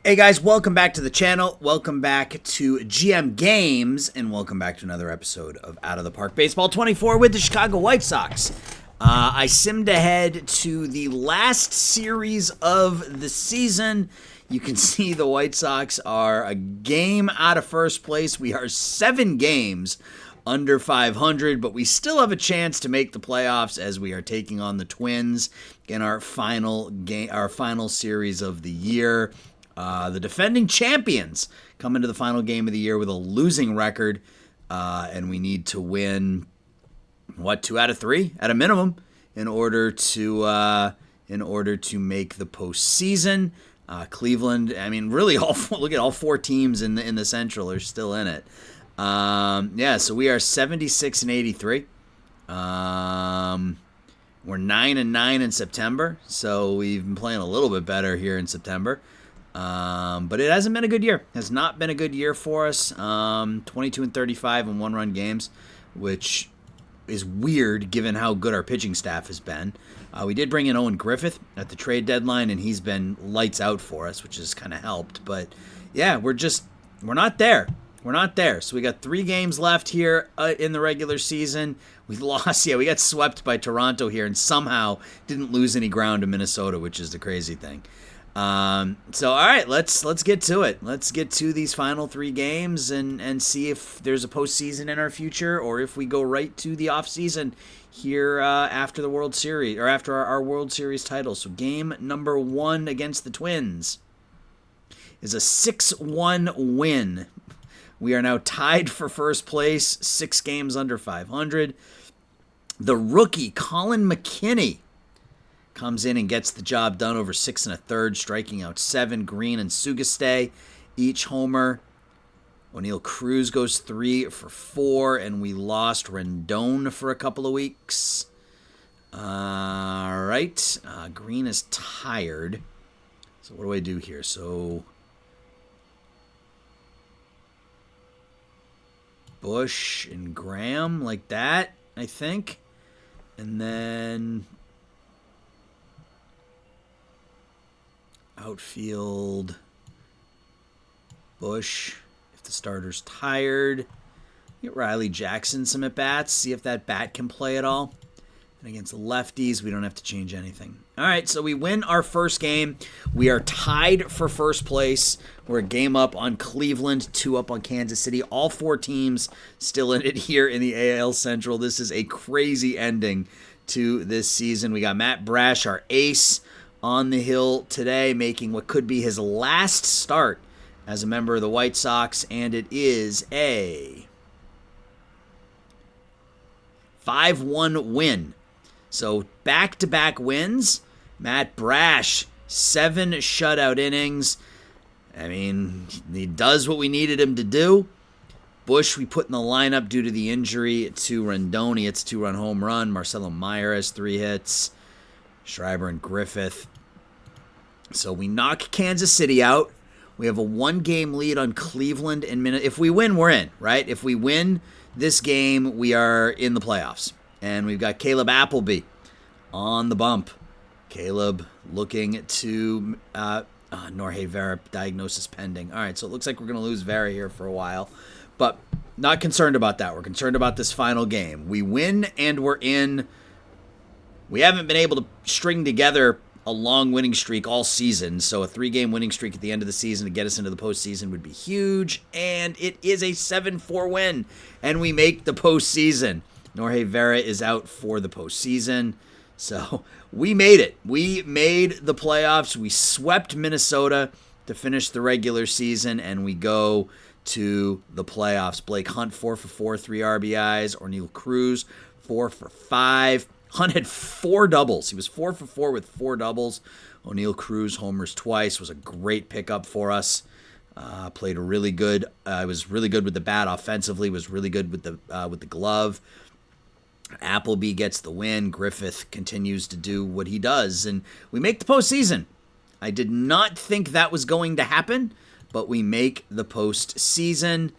Hey guys, welcome back to the channel. Welcome back to GM Games, and welcome back to another episode of Out of the Park Baseball 24 with the Chicago White Sox. I simmed ahead to the last series of the season. You can see the White Sox are a game out of first place. We are 7 games under 500, but we still have a chance to make the playoffs as we are taking on the Twins in our final game, our final series of the year. The defending champions come into the final game of the year with a losing record, and we need to win, 2 out of 3 at a minimum in order to make the postseason. Cleveland, I mean, really, look at all 4 teams in the Central are still in it. So we are 76 and 83. We're 9-9 in September, so we've been playing a little bit better here in September. But it hasn't been a good year. It has not been a good year for us. 22 and 35 in one-run games, which is weird given how good our pitching staff has been. We did bring in Owen Griffith at the trade deadline, and he's been lights out for us, which has kind of helped. But yeah, we're not there. We're not there. So we got 3 games left here in the regular season. We lost. Yeah, we got swept by Toronto here, and somehow didn't lose any ground to Minnesota, which is the crazy thing. So all right, let's get to it. Let's get to these final 3 games and see if there's a postseason in our future, or if we go right to the off season here after the World Series, or after our World Series title. So game number 1 against the Twins is a 6-1 win. We are now tied for first place, 6 games under 500. The rookie Colin McKinney comes in and gets the job done over 6 1/3, striking out 7. Green and Sugestay each homer. O'Neill Cruz goes 3 for 4, and we lost Rendon for a couple of weeks. All right, Green is tired. So what do I do here? So Bush and Graham, like that, I think. And then outfield, Bush, if the starter's tired. Get Riley Jackson some at-bats, see if that bat can play at all. And against the lefties, we don't have to change anything. All right, so we win our first game. We are tied for first place. We're a game up on Cleveland, 2 up on Kansas City. All 4 teams still in it here in the AL Central. This is a crazy ending to this season. We got Matt Brash, our ace, on the hill today, making what could be his last start as a member of the White Sox, and it is a 5-1 win. So back-to-back wins. Matt Brash, 7 shutout innings. I mean, he does what we needed him to do. Bush, we put in the lineup due to the injury to Rendon. It's a 2-run home run. Marcelo Meyer has 3 hits. Schreiber and Griffith. So we knock Kansas City out. We have a 1-game lead on Cleveland and Minnesota. If we win, we're in, right? If we win this game, we are in the playoffs. And we've got Caleb Appleby on the bump. Caleb looking to Norge Vera, diagnosis pending. All right, so it looks like we're going to lose Vera here for a while. But not concerned about that. We're concerned about this final game. We win and we're in. We haven't been able to string together a long winning streak all season, so a 3-game winning streak at the end of the season to get us into the postseason would be huge, and it is a 7-4 win, and we make the postseason. Norge Vera is out for the postseason, so we made it. We made the playoffs. We swept Minnesota to finish the regular season, and we go to the playoffs. Blake Hunt, 4 for 4, 3 RBIs. O'Neill Cruz, 4 for 5. Hunt had 4 doubles. He was 4 for 4 with 4 doubles. O'Neill Cruz homers twice. Was a great pickup for us. Played really good. Was really good with the bat offensively. Was really good with the glove. Appleby gets the win. Griffith continues to do what he does, and we make the postseason. I did not think that was going to happen, but we make the postseason.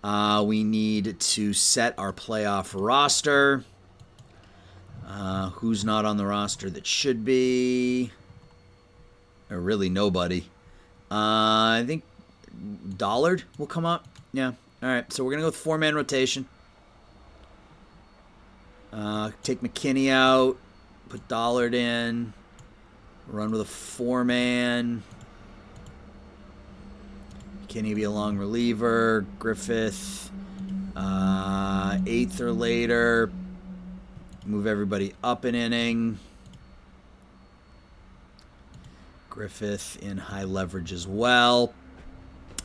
We need to set our playoff roster. Who's not on the roster that should be? Or really nobody. I think Dollard will come up. Yeah. All right. So we're going to go with 4-man rotation. Take McKinney out. Put Dollard in. Run with a 4-man. McKinney be a long reliever. Griffith. 8th or later. Move everybody up an inning. Griffith in high leverage as well.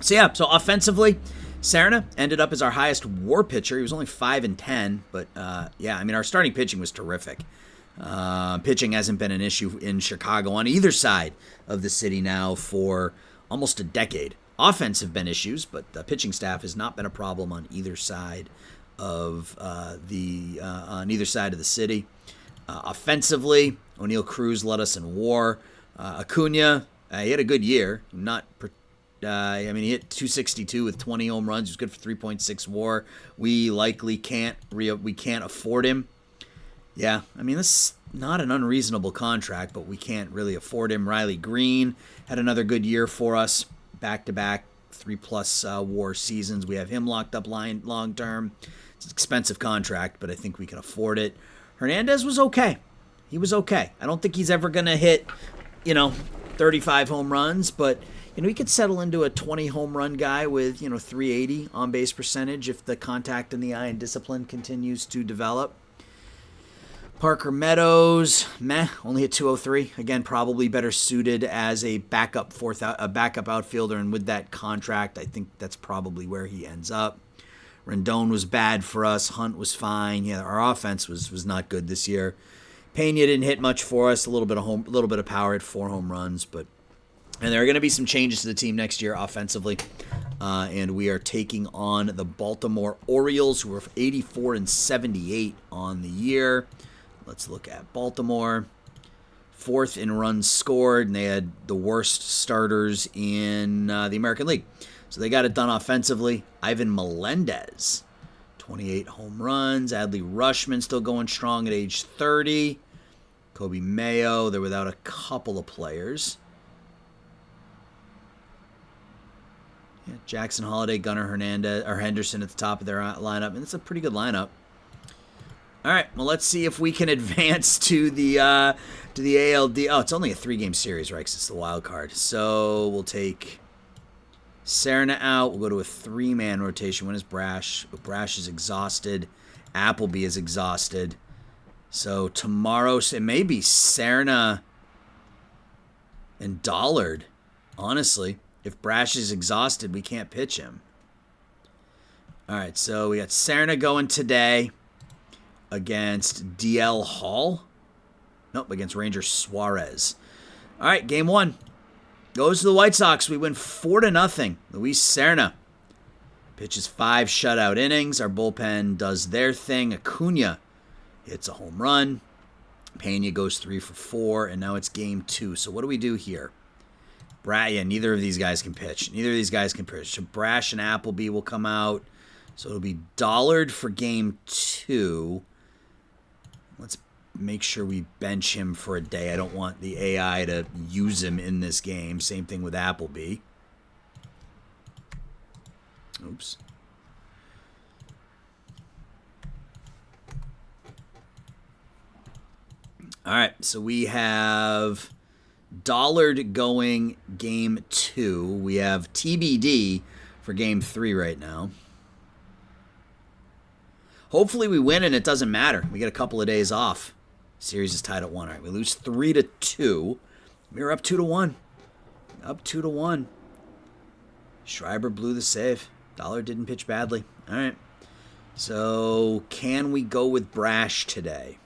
So offensively, Serna ended up as our highest WAR pitcher. He was only 5-10, but our starting pitching was terrific. Pitching hasn't been an issue in Chicago on either side of the city now for almost a decade. Offense have been issues, but the pitching staff has not been a problem on either side of the city. Offensively, O'Neill Cruz led us in WAR. Acuna, he had a good year. He hit 262 with 20 home runs. He was good for 3.6 WAR. We likely can't afford him. Yeah, this is not an unreasonable contract, but we can't really afford him. Riley Green had another good year for us, back-to-back 3+ WAR seasons. We have him locked up long-term. It's an expensive contract, but I think we can afford it. Hernandez was okay. He was okay. I don't think he's ever going to hit 35 home runs, but he could settle into a 20 home run guy with 380 on base percentage if the contact in the eye and discipline continues to develop. Parker Meadows, only at 203. Again, probably better suited as a backup outfielder, and with that contract, I think that's probably where he ends up. Rendon was bad for us. Hunt was fine. Yeah, our offense was not good this year. Pena didn't hit much for us. A little bit of power at 4 home runs, and there are going to be some changes to the team next year offensively, and we are taking on the Baltimore Orioles, who are 84-78 on the year. Let's look at Baltimore. 4th in runs scored, and they had the worst starters in the American League, so they got it done offensively. Ivan Melendez, 28 home runs. Adley Rutschman still going strong at age 30. Kobe Mayo, they're without a couple of players. Yeah, Jackson Holiday, Gunnar Henderson at the top of their lineup, and it's a pretty good lineup. All right, well, let's see if we can advance to the ALD. Oh, it's only a 3-game series, right? Because it's the wild card. So we'll take Serna out. We'll go to a 3-man rotation. When is Brash? Brash is exhausted. Appleby is exhausted. So tomorrow, it may be Serna and Dollard. Honestly, if Brash is exhausted, we can't pitch him. All right, so we got Serna going today against DL Hall. Nope, against Ranger Suarez. All right, game 1. Goes to the White Sox. We win 4-0. Luis Serna pitches 5 shutout innings. Our bullpen does their thing. Acuna hits a home run. Pena goes 3 for 4, and now it's game 2. So what do we do here? Neither of these guys can pitch. So Brash and Appleby will come out. So it'll be Dollard for game 2. Let's make sure we bench him for a day. I don't want the AI to use him in this game. Same thing with Appleby. Oops. All right, so we have Dollard going game 2. We have TBD for game 3 right now. Hopefully we win and it doesn't matter. We get a couple of days off. Series is tied at 1. All right, we lose 3-2. We were up 2-1. Up 2-1. Schreiber blew the save. Dollard didn't pitch badly. All right. So can we go with Brash today?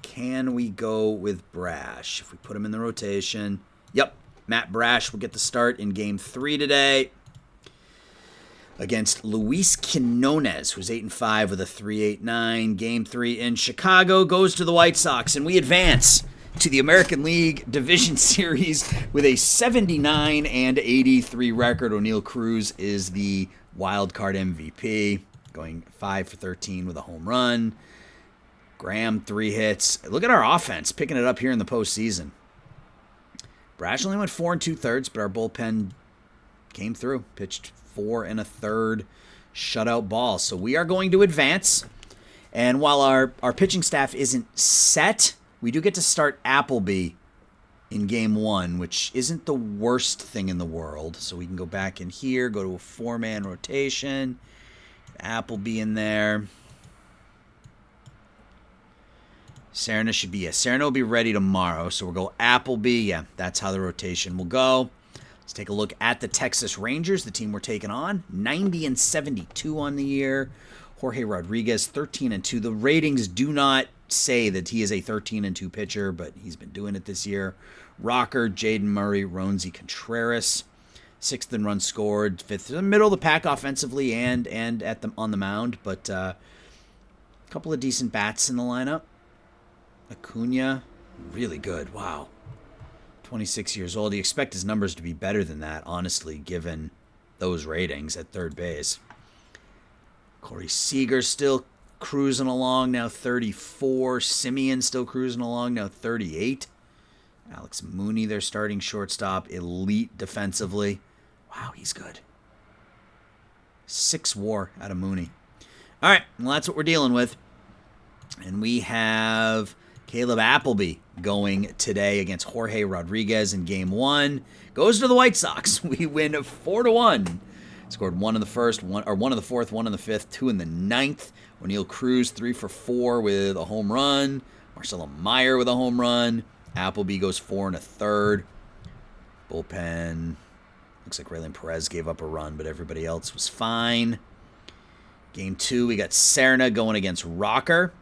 Can we go with Brash? If we put him in the rotation. Yep. Matt Brash will get the start in game 3 today against Luis Quinones, who's 8-5 with a 3.89. Game 3 in Chicago goes to the White Sox, and we advance to the American League Division Series with a 79-83 record. O'Neill Cruz is the wild card MVP, going 5 for 13 with a home run. Graham, 3 hits. Look at our offense, picking it up here in the postseason. Brash only went 4 2/3, but our bullpen came through. Pitched 4 1/3 shutout ball. So we are going to advance. And while our pitching staff isn't set, we do get to start Appleby in game 1, which isn't the worst thing in the world. So we can go back in here, go to a 4-man rotation. Appleby in there. Serna should be, Serna will be ready tomorrow. So we'll go Appleby. Yeah, that's how the rotation will go. Let's take a look at the Texas Rangers, the team we're taking on. 90-72 on the year. Jorge Rodriguez, 13-2. The ratings do not say that he is a 13-2 pitcher, but he's been doing it this year. Rocker, Jaden Murray, Ronzi Contreras. 6th in runs scored, 5th in the middle of the pack offensively and on the mound, but a couple of decent bats in the lineup. Acuna, really good. Wow. 26 years old. You expect his numbers to be better than that, honestly, given those ratings at third base. Corey Seager still cruising along, now 34. Simeon still cruising along, now 38. Alex Mooney, their starting shortstop, elite defensively. Wow, he's good. 6 WAR out of Mooney. All right, well, that's what we're dealing with. And we have Caleb Appleby going today against Jorge Rodriguez in game 1. Goes to the White Sox. We win 4-1. Scored 1 in the first, 1 in the fourth, 1 in the fifth, 2 in the ninth. O'Neill Cruz 3 for 4 with a home run. Marcelo Meyer with a home run. Appleby goes 4 1/3. Bullpen. Looks like Raylan Perez gave up a run, but everybody else was fine. Game 2, we got Serna going against Rocker.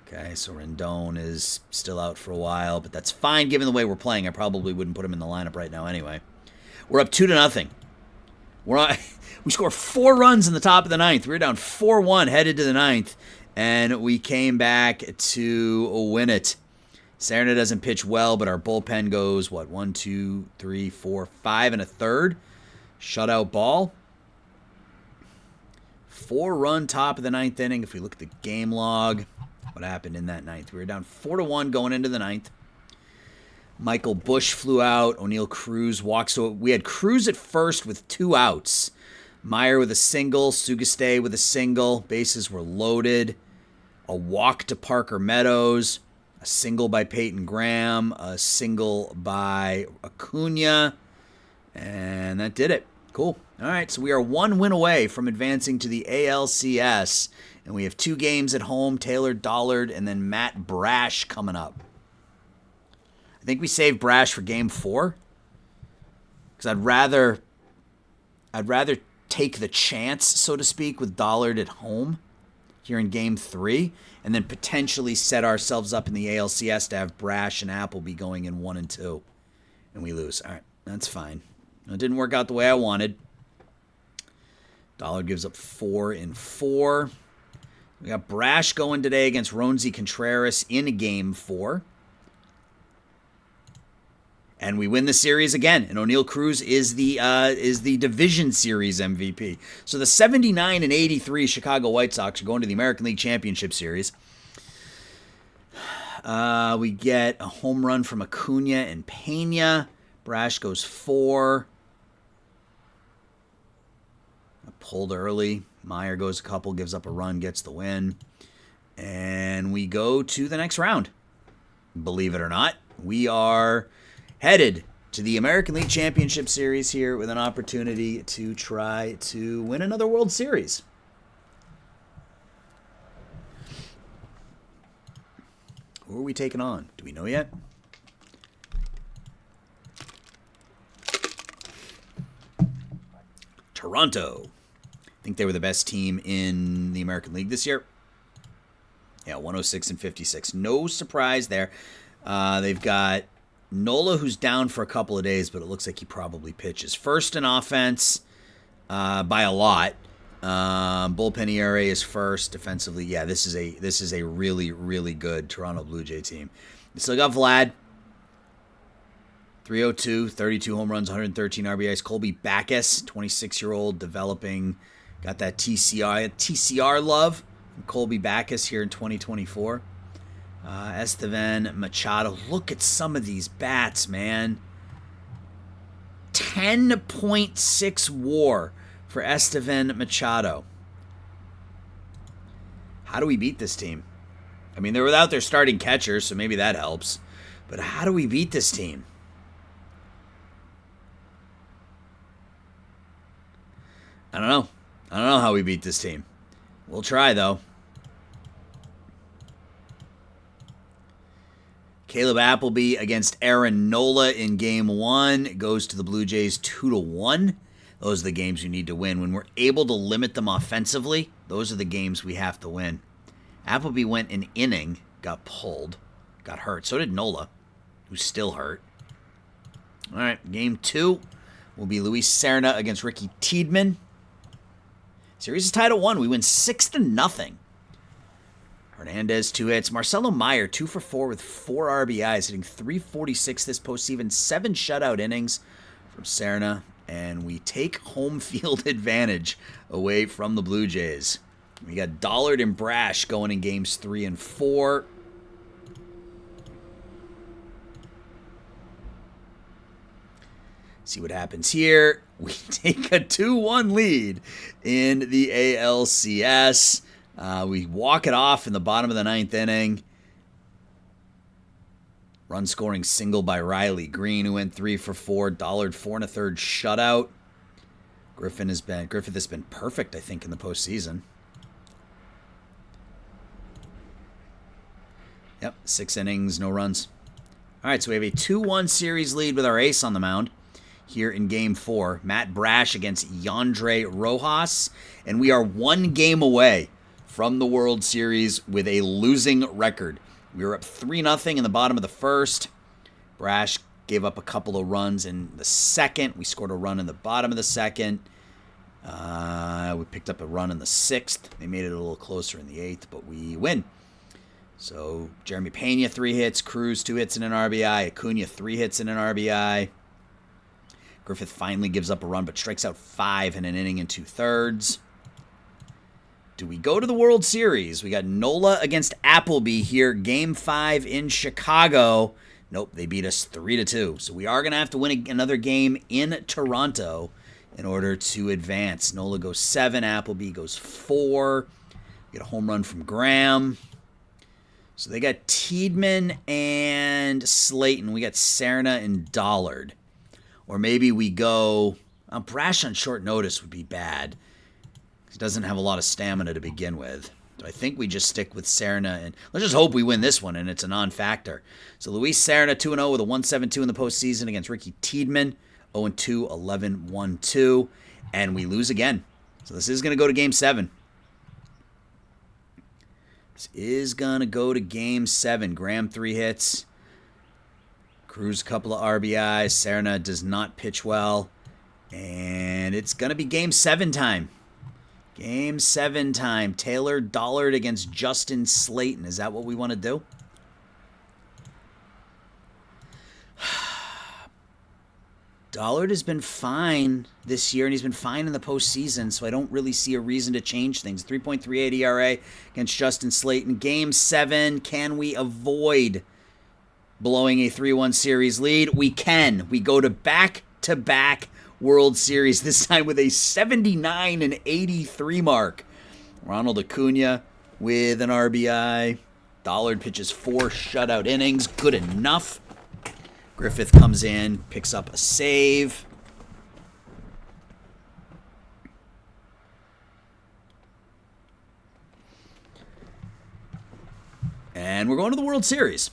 Okay, so Rendon is still out for a while, but that's fine given the way we're playing. I probably wouldn't put him in the lineup right now anyway. We're up 2-0. We scored 4 runs in the top of the ninth. We were down 4-1 headed to the ninth, and we came back to win it. Serna doesn't pitch well, but our bullpen goes, 1, 2, 3, 4, 5 1/3. Shutout ball. 4-run top of the ninth inning. If we look at the game log, what happened in that ninth? We were down 4-1 going into the ninth. Michael Bush flew out. O'Neill Cruz walks. So we had Cruz at first with 2 outs. Meyer with a single. Sugestay with a single. Bases were loaded. A walk to Parker Meadows. A single by Peyton Graham. A single by Acuna. And that did it. Cool. All right, so we are 1 win away from advancing to the ALCS. And we have 2 games at home, Taylor Dollard and then Matt Brash coming up. I think we saved Brash for game 4. Because I'd rather take the chance, so to speak, with Dollard at home here in game 3. And then potentially set ourselves up in the ALCS to have Brash and Appleby going in 1 and 2. And we lose. All right, that's fine. It didn't work out the way I wanted. Dollard gives up 4 in 4. We got Brash going today against Ronzi Contreras in game 4. And we win the series again. And O'Neill Cruz is the division series MVP. So the 79-83 Chicago White Sox are going to the American League Championship Series. We get a home run from Acuna and Pena. Brash goes 4. Pulled early. Meyer goes a couple, gives up a run, gets the win. And we go to the next round. Believe it or not, we are headed to the American League Championship Series here with an opportunity to try to win another World Series. Who are we taking on? Do we know yet? Toronto. I think they were the best team in the American League this year. Yeah, 106-56. No surprise there. They've got Nola, who's down for a couple of days, but it looks like he probably pitches. First in offense by a lot. Bullpen ERA is first. Defensively, yeah, this is a really, really good Toronto Blue Jay team. They still got Vlad. 302, 32 home runs, 113 RBIs. Colby Backus, 26-year-old, developing. Got that TCR love from Colby Backus here in 2024. Estevan Machado. Look at some of these bats, man. 10.6 WAR for Estevan Machado. How do we beat this team? I mean, they're without their starting catcher, so maybe that helps. But how do we beat this team? I don't know. I don't know how we beat this team. We'll try, though. Caleb Appleby against Aaron Nola in Game 1. It goes to the Blue Jays 2-1. Those are the games you need to win. When we're able to limit them offensively, those are the games we have to win. Appleby went an inning, got pulled, got hurt. So did Nola, who's still hurt. All right, Game 2 will be Luis Serna against Ricky Tiedemann. Series is tied at 1. We win 6-0. Hernandez, 2 hits. Marcelo Meyer, 2 for 4 with 4 RBIs, hitting .346 this postseason. 7 shutout innings from Serna, and we take home field advantage away from the Blue Jays. We got Dollard and Brash going in games 3 and 4. See what happens here. We take a 2-1 lead in the ALCS. We walk it off in the bottom of the 9th inning. Run scoring single by Riley Green, who went 3 for 4. Dollard 4 1/3 shutout. Griffith has been perfect, I think, in the postseason. Yep, 6 innings, no runs. All right, so we have a 2-1 series lead with our ace on the mound here in Game 4. Matt Brash against Yandre Rojas, and we are 1 game away from the World Series with a losing record. We were up 3-0 in the bottom of the first. Brash gave up a couple of runs in the second. We scored a run in the bottom of the second. We picked up a run in the 6th. They made it a little closer in the 8th, but we win. So Jeremy Pena, 3 hits. Cruz, 2 hits and an RBI. Acuna, 3 hits and an RBI. Griffith finally gives up a run, but strikes out 5 in an inning and 2/3. Do we go to the World Series? We got Nola against Appleby here, Game 5 in Chicago. Nope, they beat us 3-2. So we are going to have to win another game in Toronto in order to advance. Nola goes 7, Appleby goes 4. We get a home run from Graham. So they got Tiedemann and Slayton. We got Serna and Dollard. Or maybe we go... Brash on short notice would be bad. He doesn't have a lot of stamina to begin with. So I think we just stick with Serna. And let's just hope we win this one, and it's a non-factor. So Luis Serna, 2-0 with a 1.72 in the postseason against Ricky Tiedemann. 0-2, 11-1-2. And we lose again. So this is going to go to Game 7. This is going to go to Game 7. Graham, 3 hits. Cruz, a couple of RBIs. Serna does not pitch well. And it's going to be Game 7 time. Game 7 time. Taylor Dollard against Justin Slayton. Is that what we want to do? Dollard has been fine this year, and he's been fine in the postseason, so I don't really see a reason to change things. 3.38 ERA against Justin Slayton. Game 7, can we avoid blowing a 3-1 series lead? We can. We go to back-to-back World Series, this time with a 79 and 83 mark. Ronald Acuna with an RBI. Dollard pitches 4 shutout innings. Good enough. Griffith comes in, picks up a save. And we're going to the World Series.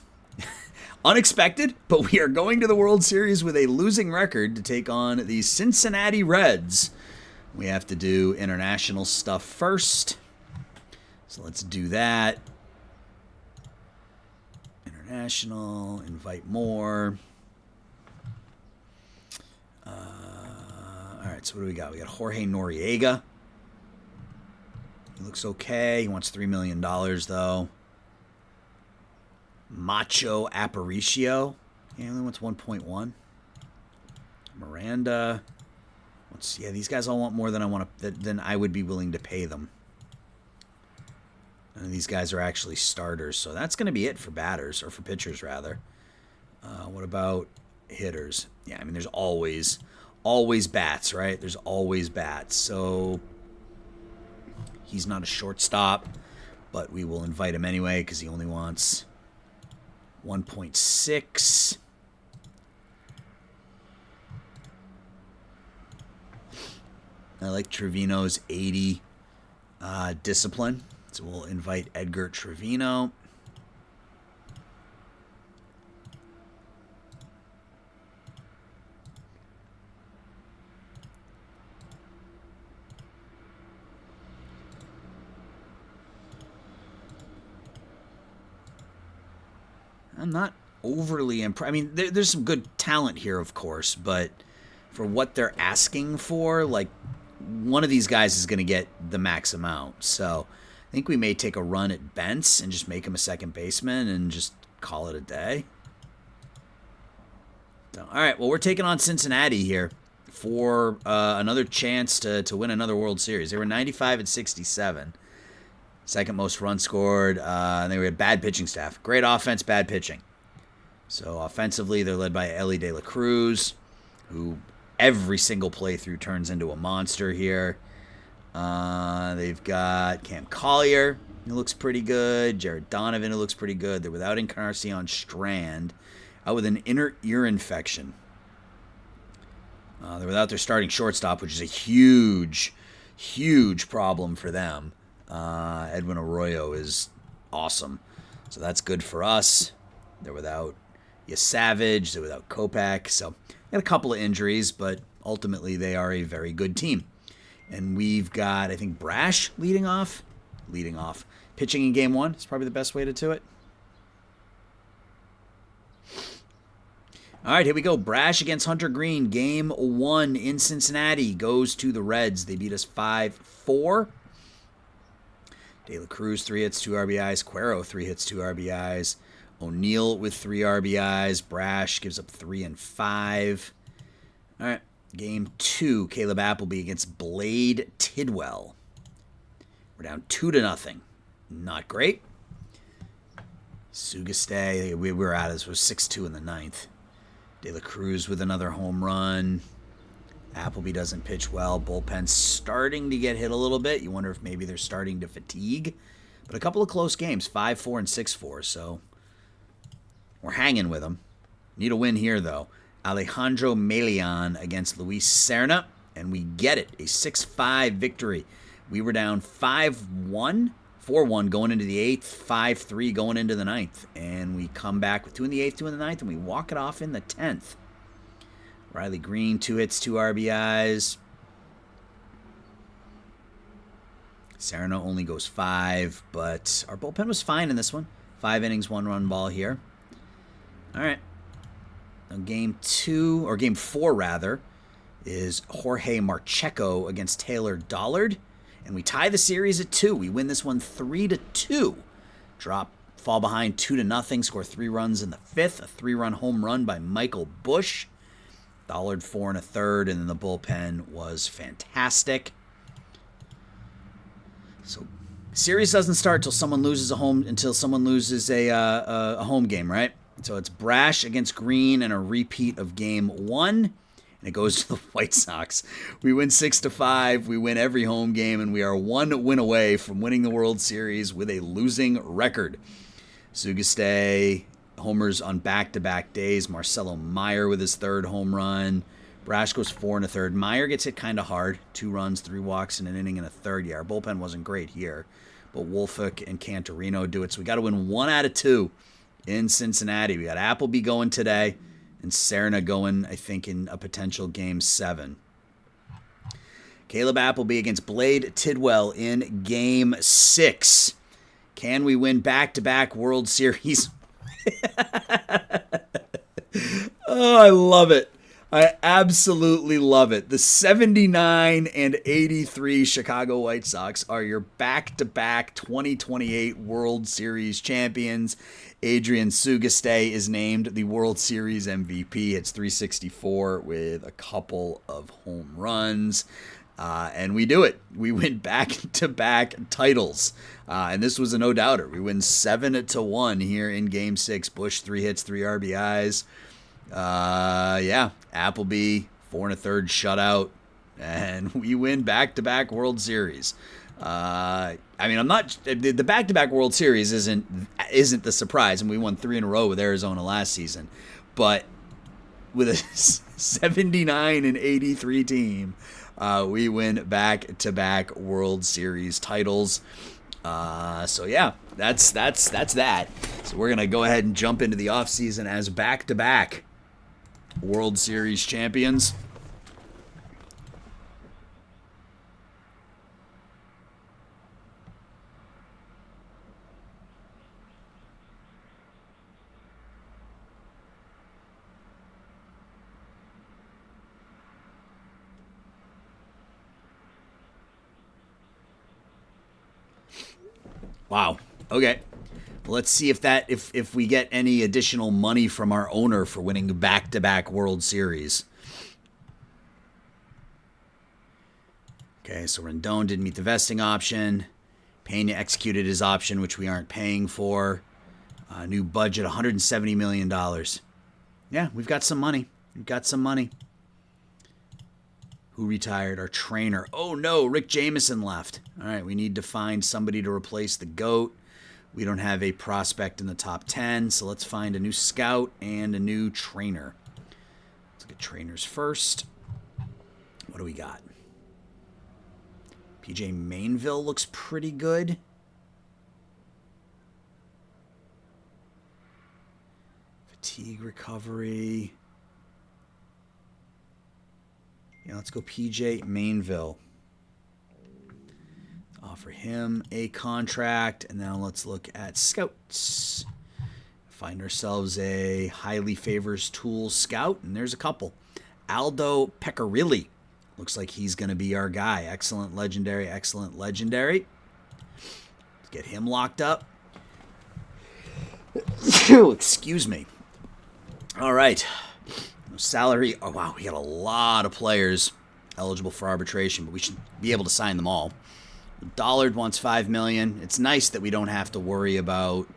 Unexpected, but we are going to the World Series with a losing record to take on the Cincinnati Reds. We have to do international stuff first. So let's do that. International, invite more. All right, so what do we got? We got Jorge Noriega. He looks okay. He wants $3 million, though. Macho Aparicio. He only wants 1.1. Miranda. Yeah, these guys all want more than I would be willing to pay them. None of these guys are actually starters, so that's going to be it for batters, or for pitchers, rather. What about hitters? Yeah, I mean, there's always bats, right? There's always bats. So he's not a shortstop, but we will invite him anyway because he only wants 1.6. I like Trevino's 80 discipline. So we'll invite Edgar Trevino. I'm not overly impressed. I mean, there's some good talent here, of course, but for what they're asking for, like, one of these guys is going to get the max amount. So I think we may take a run at Bentz and just make him a second baseman and just call it a day. So, all right, well, we're taking on Cincinnati here for another chance to win another World Series. They were 95 and 67. Second most runs scored. And they were a bad pitching staff. Great offense, bad pitching. So offensively, they're led by Ellie De La Cruz, who every single playthrough turns into a monster here. They've got Cam Collier, who looks pretty good. Jared Donovan, who looks pretty good. They're without Encarnacion Strand, out with an inner ear infection. They're without their starting shortstop, which is a huge, huge problem for them. Edwin Arroyo is awesome. So that's good for us. They're without Savage. They're without Kopech. So got a couple of injuries, but ultimately they are a very good team. And we've got, I think, Brash leading off. Pitching in game one is probably the best way to do it. All right, here we go. Brash against Hunter Green. Game one in Cincinnati goes to the Reds. They beat us 5-4. De La Cruz, 3 hits, 2 RBIs. Cuero, 3 hits, 2 RBIs. O'Neill with 3 RBIs. Brash gives up 3 and 5. All right, game 2, Caleb Appleby against Blade Tidwell. We're down 2-0. Not great. Sugastay, we were at this, was 6-2 in the 9th. De La Cruz with another home run. Appleby doesn't pitch well. Bullpen's starting to get hit a little bit. You wonder if maybe they're starting to fatigue. But a couple of close games, 5-4 and 6-4. So we're hanging with them. Need a win here, though. Alejandro Melian against Luis Serna. And we get it. A 6-5 victory. We were down 5-1, 4-1 going into the 8th, 5-3 going into the 9th. And we come back with 2 in the 8th, 2 in the 9th, and we walk it off in the 10th. Riley Green, 2 hits, 2 RBIs. Serna only goes 5, but our bullpen was fine in this one. 5 innings, 1 run ball here. All right. Now game 4 rather, is Jorge Marcheco against Taylor Dollard. And we tie the series at 2. We win this one 3-2. Fall behind 2-0, score 3 runs in the 5th. A 3-run home run by Michael Bush. Dollard 4 1/3, and then the bullpen was fantastic. So, series doesn't start until someone loses a home game, right? So it's Brash against Green and a repeat of game 1, and it goes to the White Sox. We win 6-5. We win every home game, and we are 1 win away from winning the World Series with a losing record. Sugastay homers on back-to-back days. Marcelo Meyer with his 3rd home run. Brash goes 4 1/3. Meyer gets hit kind of hard. 2 runs, 3 walks in an inning and a 3rd. Yeah, our bullpen wasn't great here. But Wolfick and Cantorino do it. So we got to win 1 out of 2 in Cincinnati. We got Appleby going today and Serna going, I think, in a potential game 7. Caleb Appleby against Blade Tidwell in game 6. Can we win back-to-back World Series? Oh, I love it. I absolutely love it. The 79 and 83 Chicago White Sox are your back-to-back 2028 World Series champions. Adrian Sugastay is named the World Series MVP. It's .364 with a couple of home runs. And we do it. We win back-to-back titles. And this was a no-doubter. We win 7-1 here in Game 6. Bush, 3 hits, 3 RBIs. Yeah, Appleby, 4 1/3 shutout. And we win back-to-back World Series. I mean, I'm not the back-to-back World Series isn't the surprise, and we won 3 in a row with Arizona last season. But with a 79-83 team, we win back-to-back World Series titles. So yeah, that's that. So we're gonna go ahead and jump into the offseason as back-to-back World Series champions. Wow. Okay. Well, let's see if we get any additional money from our owner for winning back-to-back World Series. Okay, so Rendon didn't meet the vesting option. Pena executed his option, which we aren't paying for. New budget, $170 million. Yeah, we've got some money. Who retired? Our trainer. Oh, no, Rick Jameson left. All right, we need to find somebody to replace the GOAT. We don't have a prospect in the top 10, so let's find a new scout and a new trainer. Let's look at trainers first. What do we got? PJ Mainville looks pretty good. Fatigue recovery. Yeah, let's go PJ Mainville. Offer him a contract, and now let's look at scouts. Find ourselves a highly favors tools scout, and there's a couple. Aldo Pecorilli. Looks like he's going to be our guy. Excellent, legendary, excellent, legendary. Let's get him locked up. Excuse me. All right. Salary. Oh, wow. We got a lot of players eligible for arbitration, but we should be able to sign them all. Dollard wants $5 million. It's nice that we don't have to worry about.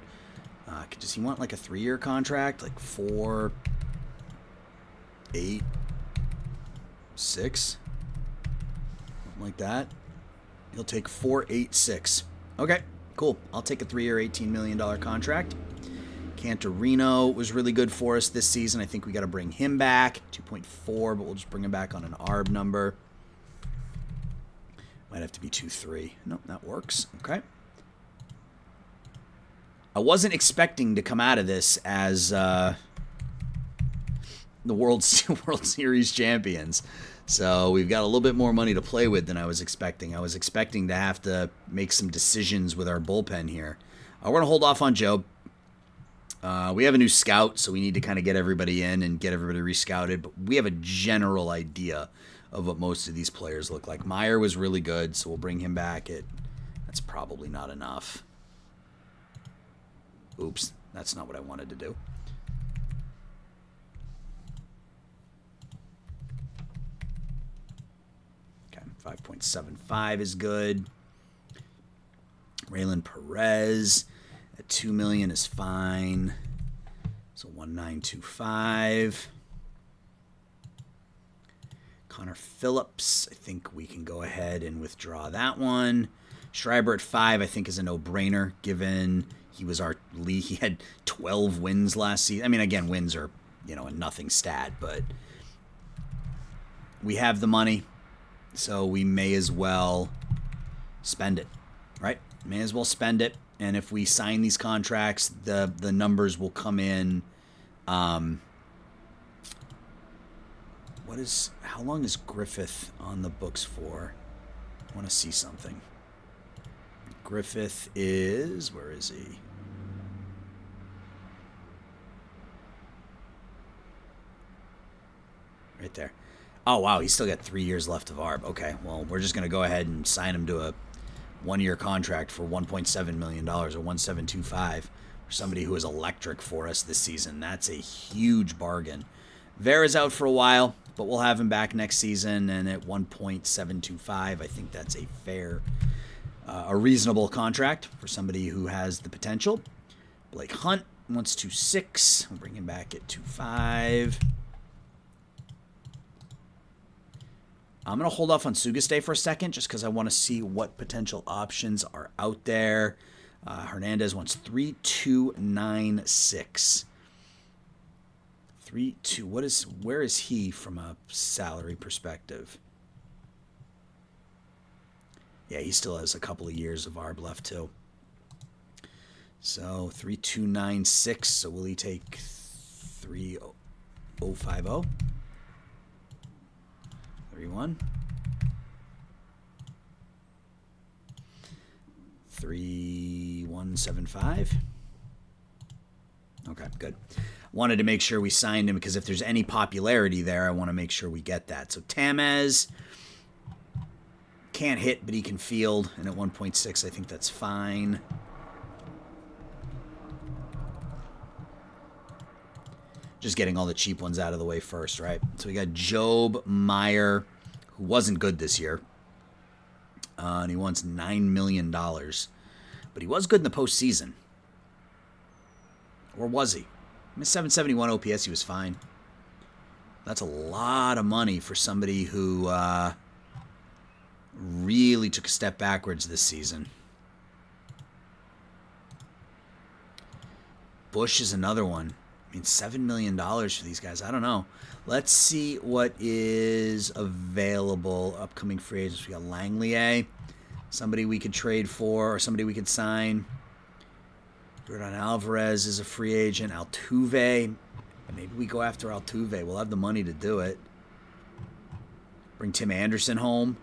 Does he want like a 3-year contract, like 4, 8, 6, something like that? He'll take 4, 8, 6. Okay, cool. I'll take a 3-year, $18 million contract. Cantorino was really good for us this season. I think we got to bring him back. 2.4, but we'll just bring him back on an ARB number. Might have to be 2.3. Nope, that works. Okay. I wasn't expecting to come out of this as the World Series champions. So we've got a little bit more money to play with than I was expecting. I was expecting to have to make some decisions with our bullpen here. We're going to hold off on Joe. We have a new scout, so we need to kind of get everybody in and get everybody rescouted. But we have a general idea of what most of these players look like. Meyer was really good, so we'll bring him back. That's probably not enough. Oops, that's not what I wanted to do. Okay, 5.75 is good. Raylan Perez at $2 million is fine. So 1.925. Connor Phillips, I think we can go ahead and withdraw that one. Schreiber at 5, I think, is a no-brainer, given he was our lead. He had 12 wins last season. I mean, again, wins are, a nothing stat, but we have the money, so we may as well spend it, right? May as well spend it, and if we sign these contracts, the numbers will come in. How long is Griffith on the books for? I want to see something. Griffith is, where is he? Right there. Oh, wow, he's still got 3 years left of ARB. Okay, well, we're just going to go ahead and sign him to a 1-year contract for $1.7 million or $1.725 for somebody who is electric for us this season. That's a huge bargain. Vera's out for a while. but we'll have him back next season, and at 1.725, I think that's a fair, a reasonable contract for somebody who has the potential. Blake Hunt wants 2.6. We'll bring him back at 2.5. I'm going to hold off on Sugastay for a second just because I want to see what potential options are out there. Hernandez wants 3.296. 3.2. Where is he from a salary perspective? Yeah, he still has a couple of years of ARB left too. So 3.296. So will he take 3.050? 3.1. 3.175. Okay, good. Wanted to make sure we signed him because if there's any popularity there, I want to make sure we get that. So Tamez can't hit, but he can field, and at 1.6, I think that's fine. Just getting all the cheap ones out of the way first, right? So we got Job Meyer, who wasn't good this year. And he wants $9 million. But he was good in the postseason. Or was he? I mean, 771 OPS, he was fine. That's a lot of money for somebody who really took a step backwards this season. Bush is another one. I mean, $7 million for these guys. I don't know. Let's see what is available. Upcoming free agents. We got Langley, somebody we could trade for, or somebody we could sign. Jordan Alvarez is a free agent. Altuve. Maybe we go after Altuve. We'll have the money to do it. Bring Tim Anderson home.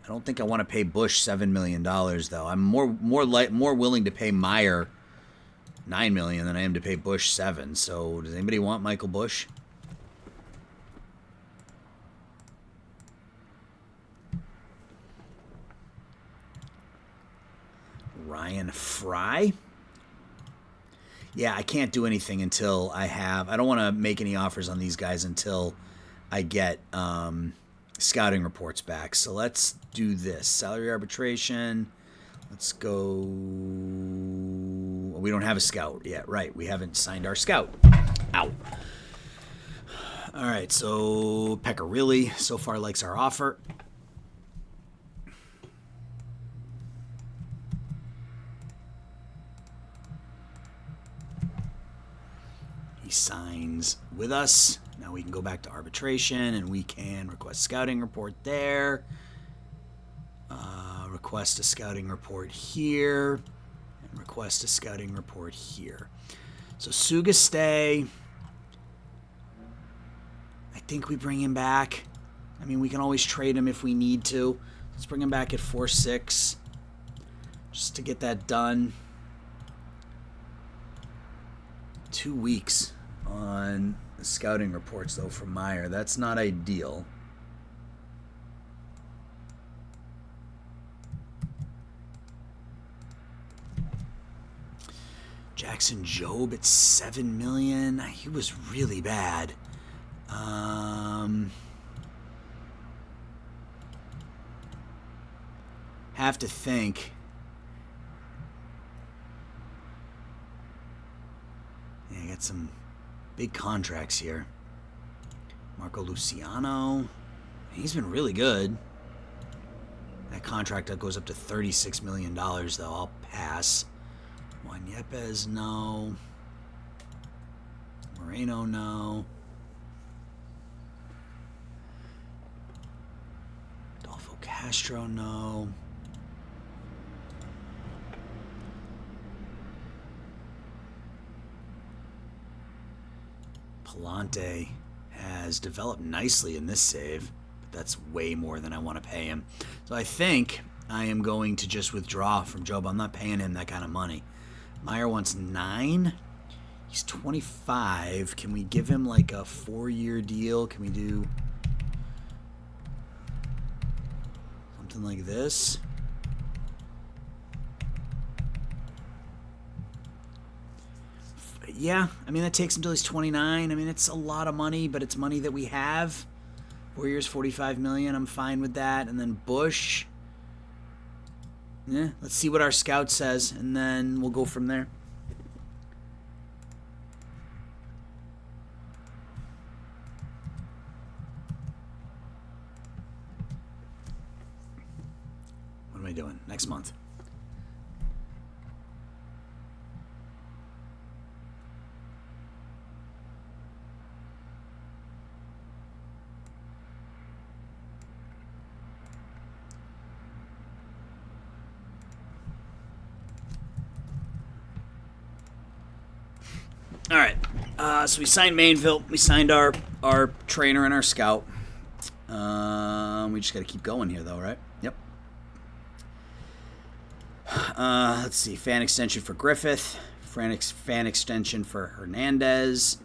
I don't think I want to pay Bush $7 million though. I'm more willing to pay Meyer $9 million than I am to pay Bush $7 million. So does anybody want Michael Bush? Ryan Fry? Yeah, I can't do anything until I don't want to make any offers on these guys until I get scouting reports back. So let's do this. Salary arbitration. Let's go. We don't have a scout yet, right? We haven't signed our scout. Ow. All right, so Peccarilli so far likes our offer. He signs with us. Now we can go back to arbitration and we can request scouting report there. Request a scouting report here. And request a scouting report here. So Sugastay, I think we bring him back. I mean, we can always trade him if we need to. Let's bring him back at 4.6 just to get that done. 2 weeks on the scouting reports, though, from Meyer. That's not ideal. Jackson Jobe at $7 million. He was really bad. Have to think. Yeah, I got some big contracts here. Marco Luciano. He's been really good. That contract that goes up to $36 million, though. I'll pass. Juan Yepes, no. Moreno, no. Adolfo Castro, no. Palante has developed nicely in this save, but that's way more than I want to pay him. So I think I am going to just withdraw from Job. I'm not paying him that kind of money. Meyer wants 9. He's 25. Can we give him like a 4-year deal? Can we do something like this? Yeah, I mean, that takes him till he's 29. I mean, it's a lot of money, but it's money that we have. 4 years, $45 million. I'm fine with that. And then Bush. Yeah, let's see what our scout says, and then we'll go from there. What am I doing? Next month. All right, so we signed Mainville. We signed our trainer and our scout. We just got to keep going here, though, right? Yep. Let's see. Fan extension for Griffith. Fan extension for Hernandez.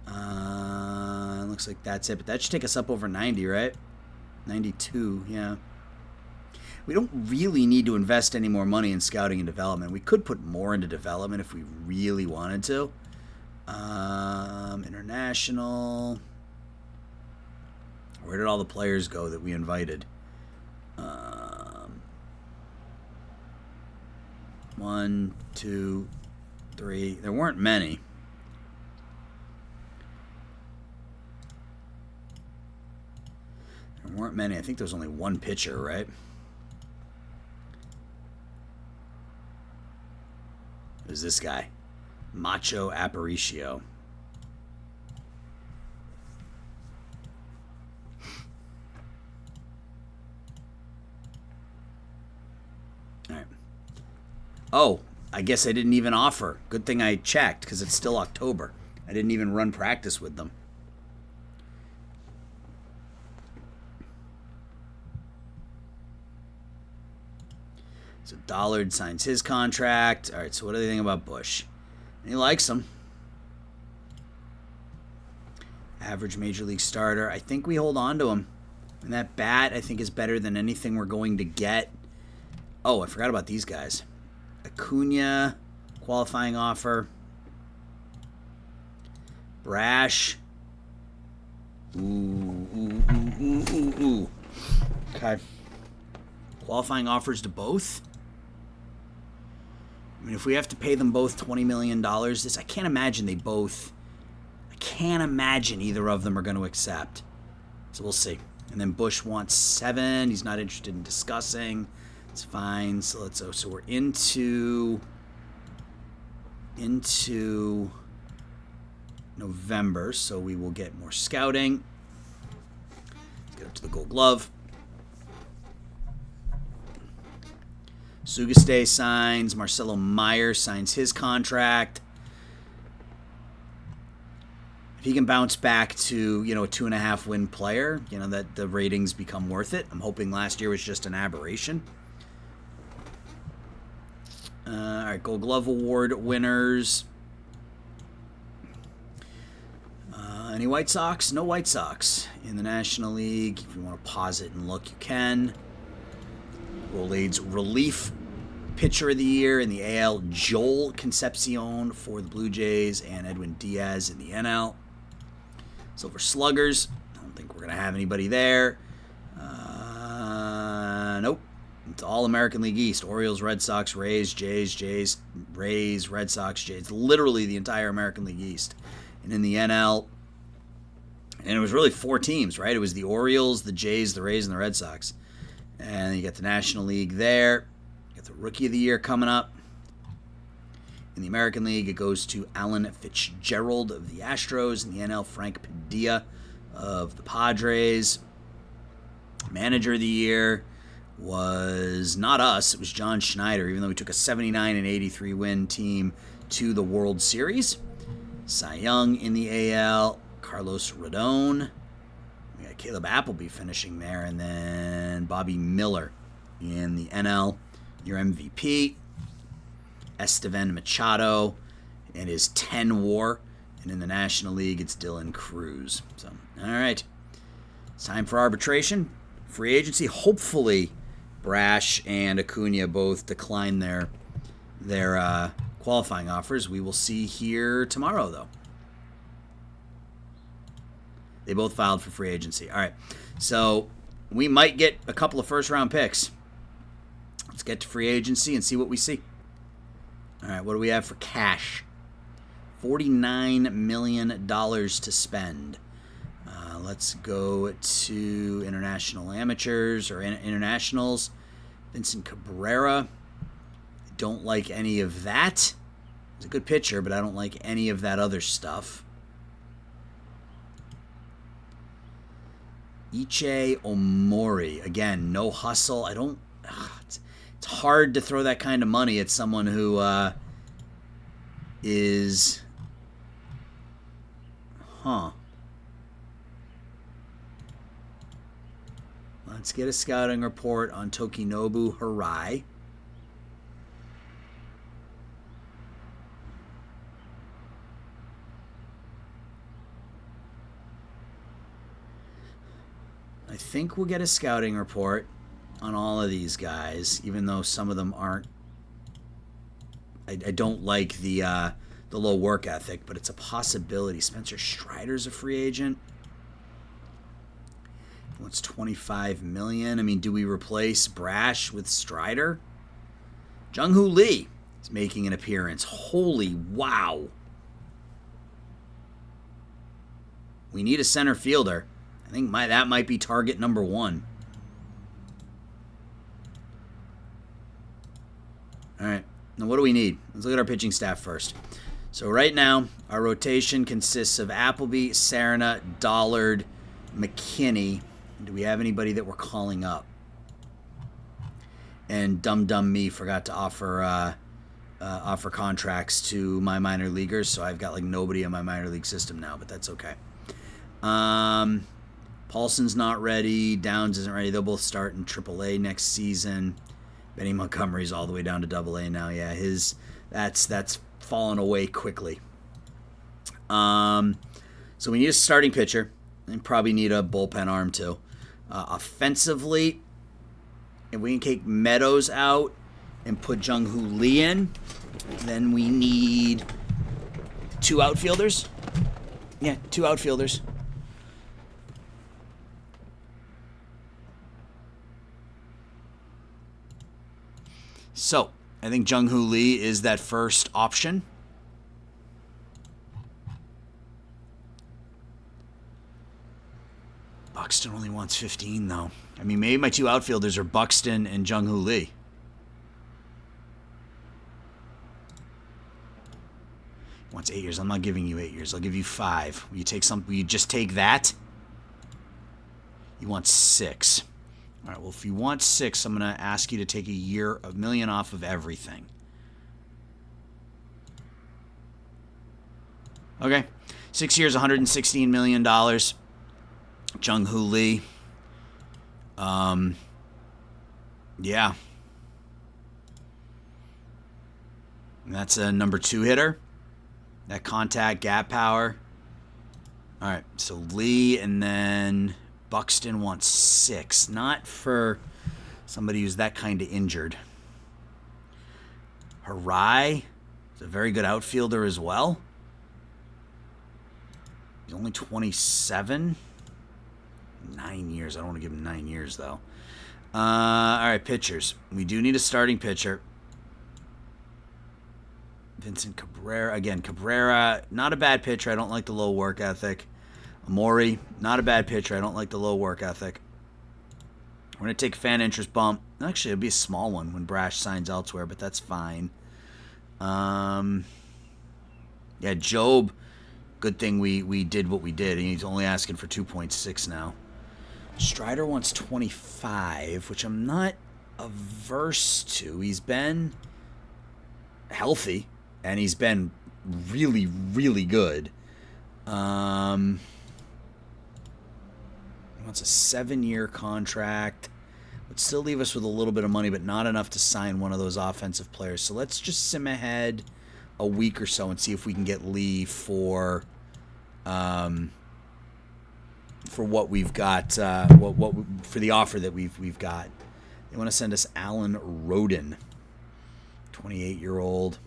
Looks like that's it, but that should take us up over 90, right? 92, yeah. We don't really need to invest any more money in scouting and development. We could put more into development if we really wanted to. International. Where did all the players go that we invited? 1, 2, 3. There weren't many. There weren't many. I think there was only one pitcher, right? It was this guy. Macho Aparicio. All right. Oh, I guess I didn't even offer. Good thing I checked because it's still October. I didn't even run practice with them. So Dollard signs his contract. All right, so what do they think about Bush? He likes him. Average major league starter. I think we hold on to him. And that bat, I think, is better than anything we're going to get. Oh, I forgot about these guys. Acuna, qualifying offer. Brash. Ooh. Okay. Qualifying offers to both. I mean, if we have to pay them both $20 million, I can't imagine either of them are going to accept. So we'll see. And then Bush wants 7. He's not interested in discussing. It's fine. So we're into November, so we will get more scouting. Let's get up to the Gold Glove. Sugaste signs. Marcelo Meyer signs his contract. If he can bounce back to, a 2.5 win player, that the ratings become worth it. I'm hoping last year was just an aberration. All right, Gold Glove Award winners. Any White Sox? No White Sox in the National League. If you want to pause it and look, you can. Rolaids relief pitcher of the year in the AL, Joel Concepcion for the Blue Jays, and Edwin Diaz in the NL. Silver Sluggers, I don't think we're going to have anybody there. Nope. It's all American League East. Orioles, Red Sox, Rays, Jays, Rays, Red Sox, Jays. Literally the entire American League East. And in the NL, and it was really 4 teams, right? It was the Orioles, the Jays, the Rays, and the Red Sox. And you got the National League there. You got the Rookie of the Year coming up. In the American League, it goes to Alan Fitzgerald of the Astros. In the NL, Frank Padilla of the Padres. Manager of the Year was not us. It was John Schneider, even though we took a 79-83 win team to the World Series. Cy Young in the AL, Carlos Rodon. We got Caleb Appleby finishing there, and then Bobby Miller in the NL, your MVP. Estevan Machado and his 10 WAR, and in the National League, it's Dylan Cruz. So, all right, it's time for arbitration, free agency. Hopefully, Brash and Acuna both decline their qualifying offers. We will see here tomorrow, though. They both filed for free agency. All right, so we might get a couple of first-round picks. Let's get to free agency and see what we see. All right, what do we have for cash? $49 million to spend. Let's go to international amateurs or internationals. Vincent Cabrera. I don't like any of that. He's a good pitcher, but I don't like any of that other stuff. Ichie Omori. Again, no hustle. I don't... It's hard to throw that kind of money at someone who is... Let's get a scouting report on Tokinobu Hirai. I think we'll get a scouting report on all of these guys, even though some of them aren't. I don't like the low work ethic, but it's a possibility. Spencer Strider's a free agent. He wants $25 million. I mean, do we replace Brash with Strider? Jung-Hoo Lee is making an appearance. Holy wow. We need a center fielder. I think that might be target number one. All right. Now, what do we need? Let's look at our pitching staff first. So right now, our rotation consists of Appleby, Serna, Dollard, McKinney. Do we have anybody that we're calling up? And dumb me forgot to offer contracts to my minor leaguers, so I've got like nobody in my minor league system now, but that's okay. Paulson's not ready. Downs isn't ready. They'll both start in AAA next season. Benny Montgomery's all the way down to AA now. Yeah, that's fallen away quickly. So we need a starting pitcher and probably need a bullpen arm too. Offensively, if we can take Meadows out and put Jung-Hoo Lee in, then we need 2 outfielders. Yeah, 2 outfielders. So, I think Jung-Hoo Lee is that first option. Buxton only wants 15, though. I mean, maybe my 2 outfielders are Buxton and Jung-Hoo Lee. He wants 8 years. I'm not giving you 8 years. I'll give you 5. Will you just take that? You want 6. All right, well, if you want 6, I'm going to ask you to take $1 million off of everything. Okay. 6 years, $116 million. Jung-Hoo Lee. Yeah. And that's a number 2 hitter. That contact, gap power. All right, so Lee, and then Buxton wants 6. Not for somebody who's that kind of injured. Hirai is a very good outfielder as well. He's only 27. 9 years. I don't want to give him 9 years, though. All right, pitchers. We do need a starting pitcher. Vincent Cabrera. Again, Cabrera, not a bad pitcher. I don't like the low work ethic. Omori, not a bad pitcher. I don't like the low work ethic. We're going to take a fan interest bump. Actually, it'll be a small one when Brash signs elsewhere, but that's fine. Yeah, Job, good thing we did what we did. He's only asking for 2.6 now. Strider wants 25, which I'm not averse to. He's been healthy, and he's been really, really good. He wants a 7-year contract. Would still leave us with a little bit of money, but not enough to sign one of those offensive players. So let's just sim ahead a week or so and see if we can get Lee for what we've got, for the offer that we've got. They want to send us Alan Roden, 28-year-old.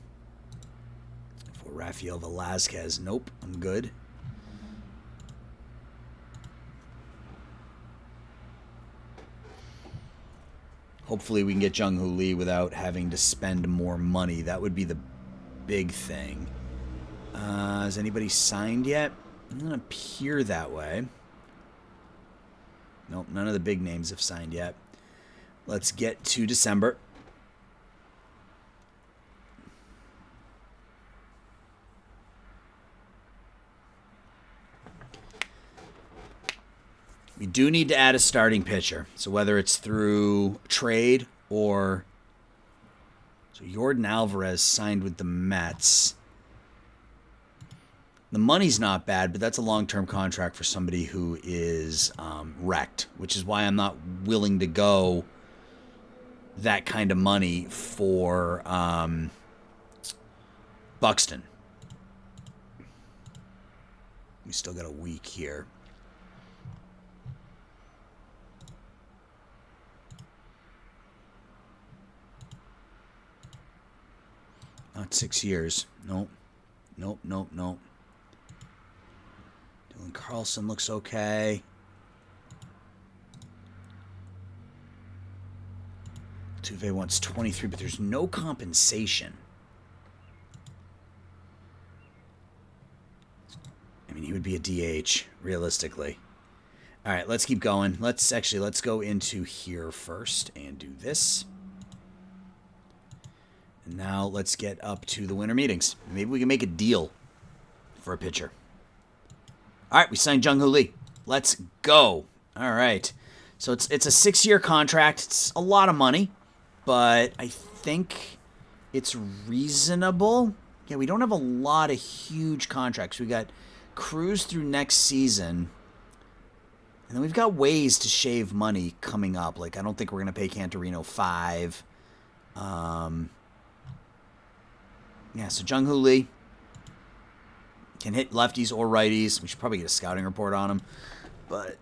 Rafael Velasquez. Nope, I'm good. Hopefully we can get Jung-Hoo Lee without having to spend more money. That would be the big thing. Has anybody signed yet? It doesn't appear that way. Nope, none of the big names have signed yet. Let's get to December. We do need to add a starting pitcher. So whether it's through trade or... So Yordan Alvarez signed with the Mets. The money's not bad, but that's a long-term contract for somebody who is wrecked, which is why I'm not willing to go that kind of money for Buxton. We still got a week here. Not 6 years. Nope. Nope, nope, nope. Dylan Carlson looks okay. Tuve wants 23, but there's no compensation. I mean, he would be a DH, realistically. All right, let's keep going. Let's go into here first and do this. And now let's get up to the winter meetings. Maybe we can make a deal for a pitcher. All right, we signed Jung-Hoo Lee. Let's go. All right. So it's a 6-year contract. It's a lot of money, but I think it's reasonable. Yeah, we don't have a lot of huge contracts. We got Cruz through next season. And then we've got ways to shave money coming up. Like, I don't think we're going to pay Cantorino $5. Yeah, so Jung-Hoo Lee can hit lefties or righties. We should probably get a scouting report on him. But,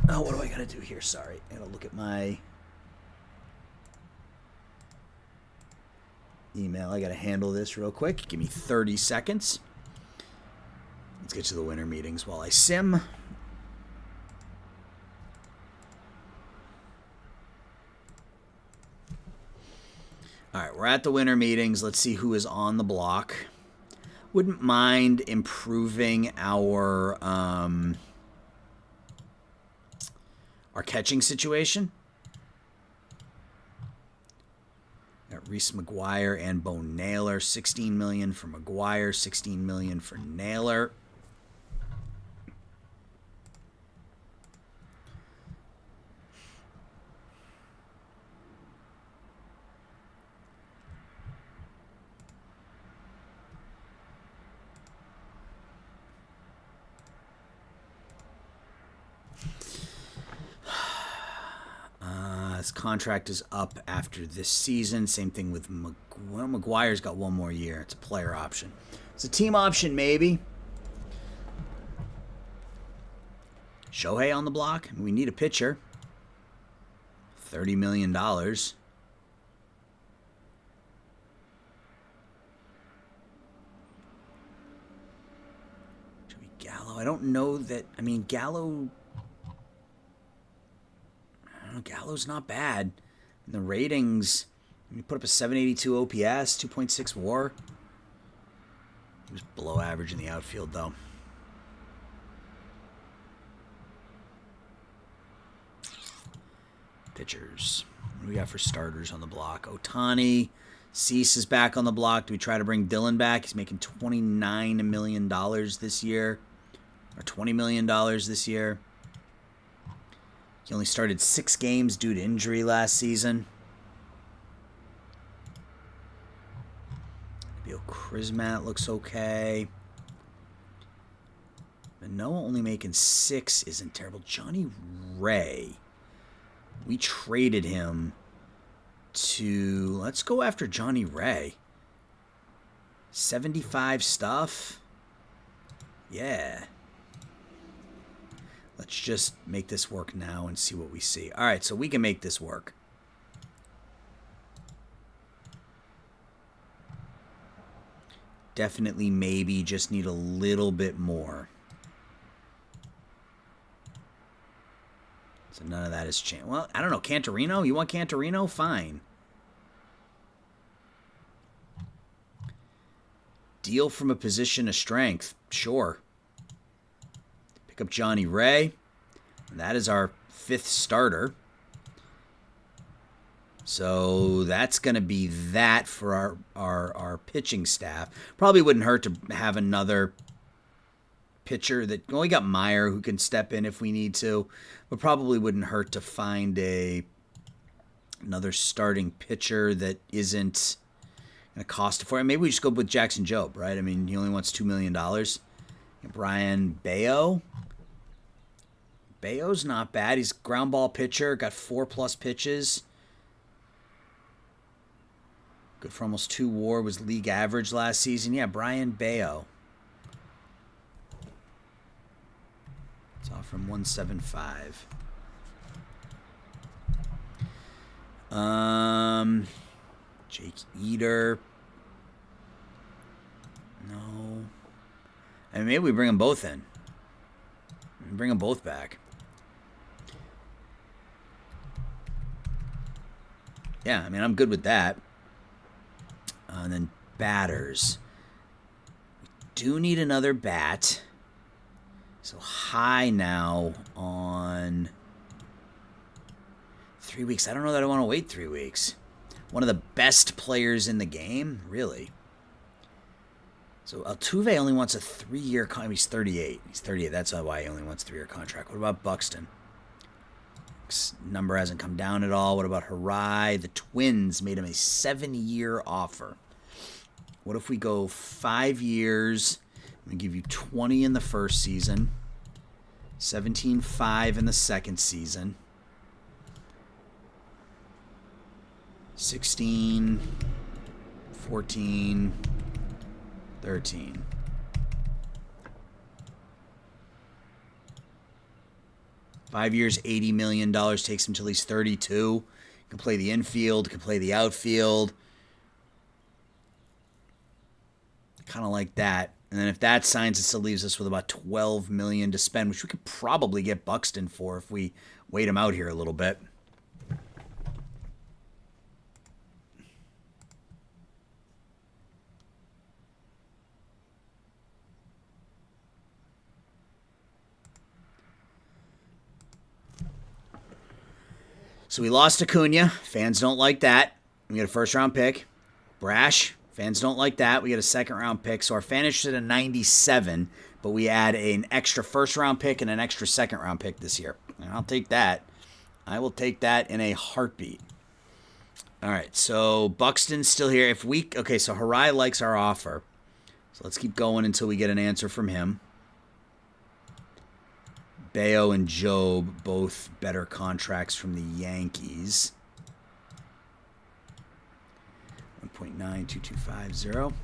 oh, what do I got to do here? Sorry. I got to look at my email. I got to handle this real quick. Give me 30 seconds. Let's get to the winter meetings while I sim. All right, we're at the winter meetings. Let's see who is on the block. Wouldn't mind improving our catching situation. Got Reese McGuire and Bo Naylor. $16 million for McGuire, $16 million for Naylor. His contract is up after this season. Same thing with McGuire's got one more year. It's a player option. It's a team option, maybe. Shohei on the block. We need a pitcher. $30 million. Joey Gallo. I don't know that. I mean, Gallo. Gallo's not bad. And the ratings, he put up a 782 OPS, 2.6 WAR. He was below average in the outfield, though. Pitchers. What do we got for starters on the block? Ohtani. Cease is back on the block. Do we try to bring Dylan back? He's making $29 million this year. Or $20 million this year. He only started 6 games due to injury last season. Bill Krismat looks okay. Manoah only making 6 isn't terrible. Johnny Ray. We traded him to... Let's go after Johnny Ray. 75 stuff. Yeah. Let's just make this work now and see what we see. All right, so we can make this work. definitely maybe just need a little bit more. So none of that has changed. Well, I don't know. Cantorino? You want Cantorino? Fine. Deal from a position of strength. Sure. Pick up Johnny Ray. And that is our 5th starter. So that's going to be that for our pitching staff. Probably wouldn't hurt to have another pitcher that... Well, we got Meyer who can step in if we need to. But probably wouldn't hurt to find another starting pitcher that isn't going to cost for it. Maybe we just go with Jackson Jobe, right? I mean, he only wants $2 million. Brian Bayo. Bayo's not bad. He's a ground ball pitcher. Got 4+ pitches. Good for almost 2 WAR. Was league average last season. Yeah, Brian Bayo. It's off from 175. Jake Eater. No. I mean, maybe we bring them both in. Bring them both back. Yeah, I mean, I'm good with that. And then batters. We do need another bat. So high now on 3 weeks. I don't know that I want to wait 3 weeks. One of the best players in the game? Really? So Altuve only wants a 3-year contract. He's 38. He's 38. That's why he only wants a 3-year contract. What about Buxton? His number hasn't come down at all. What about Harai? The Twins made him a 7-year offer. What if we go 5 years? I'm going to give you 20 in the first season. 17.5 in the second season. 16, 14, 13. Five years, $80 million. Takes him till he's 32. Can play the infield, can play the outfield. Kind of like that. And then if that signs, it still leaves us with about $12 million to spend, which we could probably get Buxton for if we wait him out here a little bit. So we lost Acuna. Fans don't like that. We got a first-round pick. Brash. Fans don't like that. We get a second-round pick. So our finish is at a 97, but we add an extra first-round pick and an extra second-round pick this year. And I'll take that. I will take that in a heartbeat. All right, so Buxton's still here. Okay, so Harai likes our offer. So let's keep going until we get an answer from him. Bayo and Jobe, both better contracts from the Yankees. 1.92250. And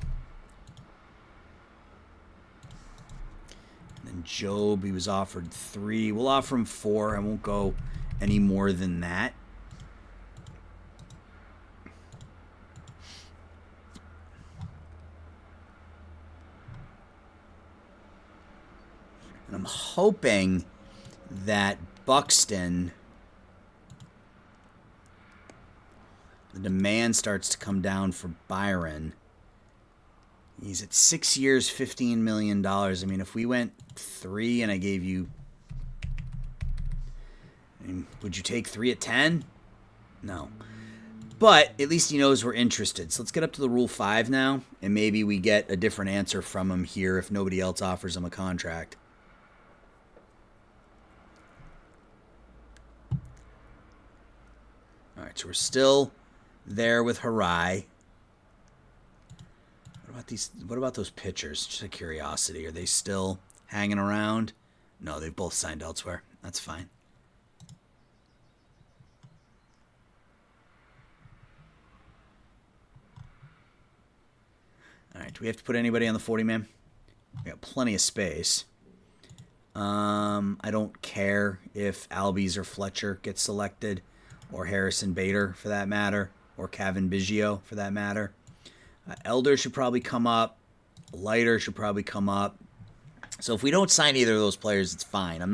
then Jobe, he was offered 3. We'll offer him 4. I won't go any more than that. And I'm hoping that Buxton, the demand starts to come down for Byron. He's at 6 years, $15 million. I mean, if we went 3 and I gave you... I mean, would you take 3 at 10? No. But at least he knows we're interested. So let's get up to the Rule 5 now, and maybe we get a different answer from him here if nobody else offers him a contract. All right, so we're still there with Harai. What about those pitchers? Just a curiosity. Are they still hanging around? No, they've both signed elsewhere. That's fine. All right, do we have to put anybody on the 40-man? We got plenty of space. I don't care if Albies or Fletcher get selected, or Harrison Bader for that matter, or Kevin Biggio for that matter. Elder should probably come up. Lighter should probably come up. So if we don't sign either of those players, it's fine. I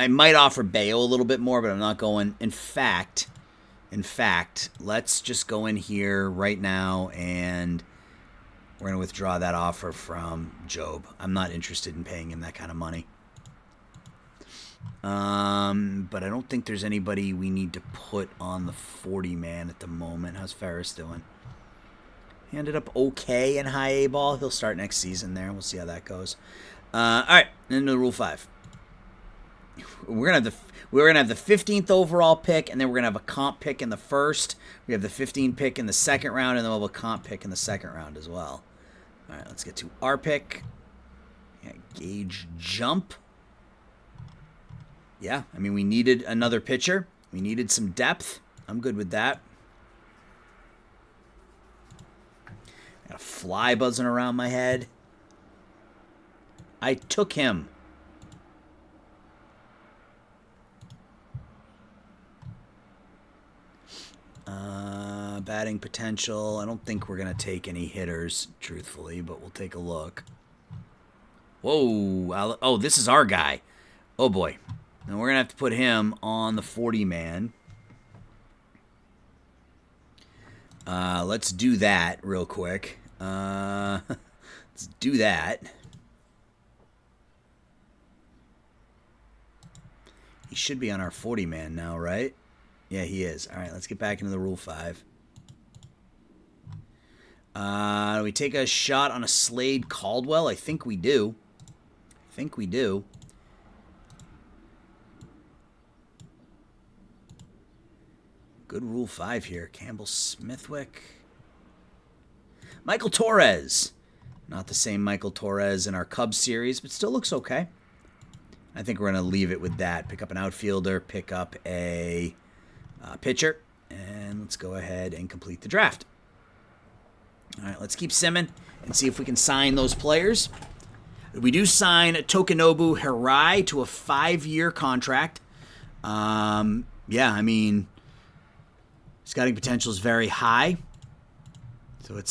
might offer Bayo a little bit more, but I'm not going. In fact, let's just go in here right now and we're going to withdraw that offer from Job. I'm not interested in paying him that kind of money. But I don't think there's anybody we need to put on the 40-man at the moment. How's Ferris doing? He ended up okay in high A ball. He'll start next season there. We'll see how that goes. All right, into Rule 5. We're gonna have the 15th overall pick, and then we're gonna have a comp pick in the first. We have the 15 pick in the second round, and then we'll have a comp pick in the second round as well. All right, let's get to our pick. Yeah, gauge jump. Yeah, I mean, we needed another pitcher. We needed some depth. I'm good with that. Got a fly buzzing around my head. I took him. Batting potential. I don't think we're going to take any hitters, truthfully, but we'll take a look. Whoa. Oh, this is our guy. Oh, boy. And we're going to have to put him on the 40-man. Let's do that real quick. Let's do that. He should be on our 40-man now, right? Yeah, he is. All right, let's get back into the Rule 5. Do we take a shot on a Slade Caldwell? I think we do. Good Rule 5 here. Campbell Smithwick. Michael Torres. Not the same Michael Torres in our Cubs series, but still looks okay. I think we're going to leave it with that. Pick up an outfielder, pick up a pitcher, and let's go ahead and complete the draft. All right, let's keep simming and see if we can sign those players. We do sign Tokenobu Hirai to a 5-year contract. Yeah, I mean, scouting potential is very high. So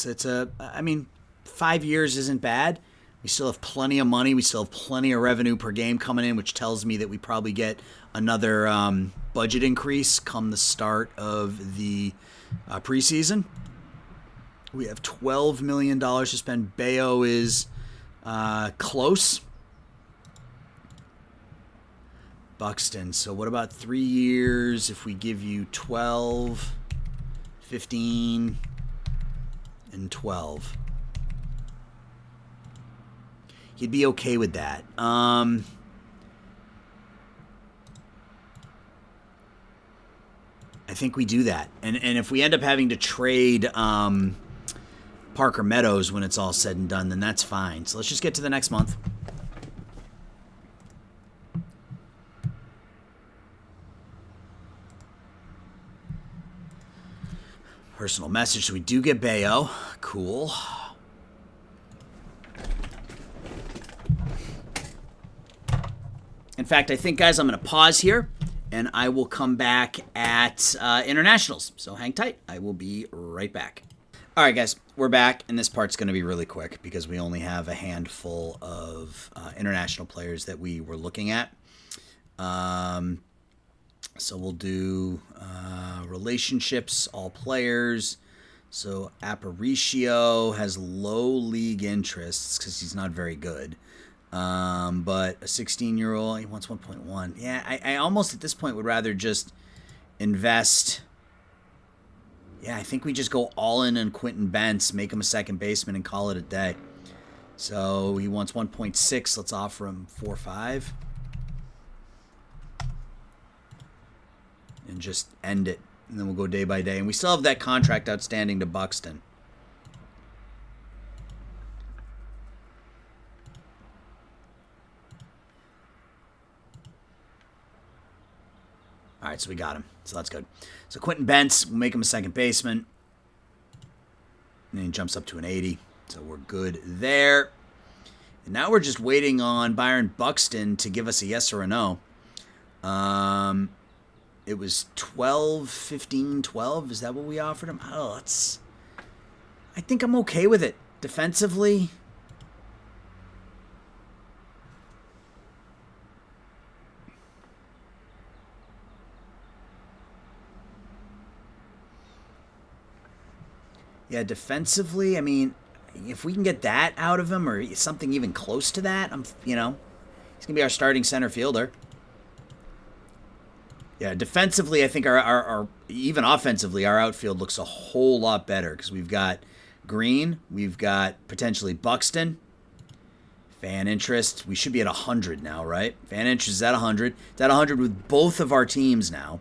I mean, 5 years isn't bad. We still have plenty of money. We still have plenty of revenue per game coming in, which tells me that we probably get another budget increase come the start of the preseason. We have $12 million to spend. Bayo is close. Buxton. So what about 3 years if we give you 12, 15, and 12? He'd be okay with that. I think we do that. And if we end up having to trade Parker Meadows when it's all said and done, then that's fine. So let's just get to the next month. Personal message. So we do get Bayo. Cool. In fact, I think, guys, I'm going to pause here, and I will come back at internationals. So hang tight. I will be right back. All right, guys, we're back, and this part's going to be really quick because we only have a handful of international players that we were looking at. So we'll do relationships, all players. So Aparicio has low league interests because he's not very good. But a 16-year-old, he wants 1.1. Yeah, I almost at this point would rather just invest. Yeah, I think we just go all in on Quentin Bentz, make him a second baseman, and call it a day. So he wants 1.6. Let's offer him 4.5. And just end it. And then we'll go day by day. And we still have that contract outstanding to Buxton. All right, so we got him. So that's good. So Quentin Bentz, we'll make him a second baseman. And then he jumps up to an 80. So we're good there. And now we're just waiting on Byron Buxton to give us a yes or a no. It was 12, 15, 12. Is that what we offered him? Oh, I think I'm okay with it. Defensively, Yeah, defensively, I mean, if we can get that out of him or something even close to that, he's going to be our starting center fielder. Yeah, defensively, I think our even offensively, our outfield looks a whole lot better because we've got Green, we've got potentially Buxton. Fan interest, we should be at 100 now, right? Fan interest is at 100. It's at 100 with both of our teams now.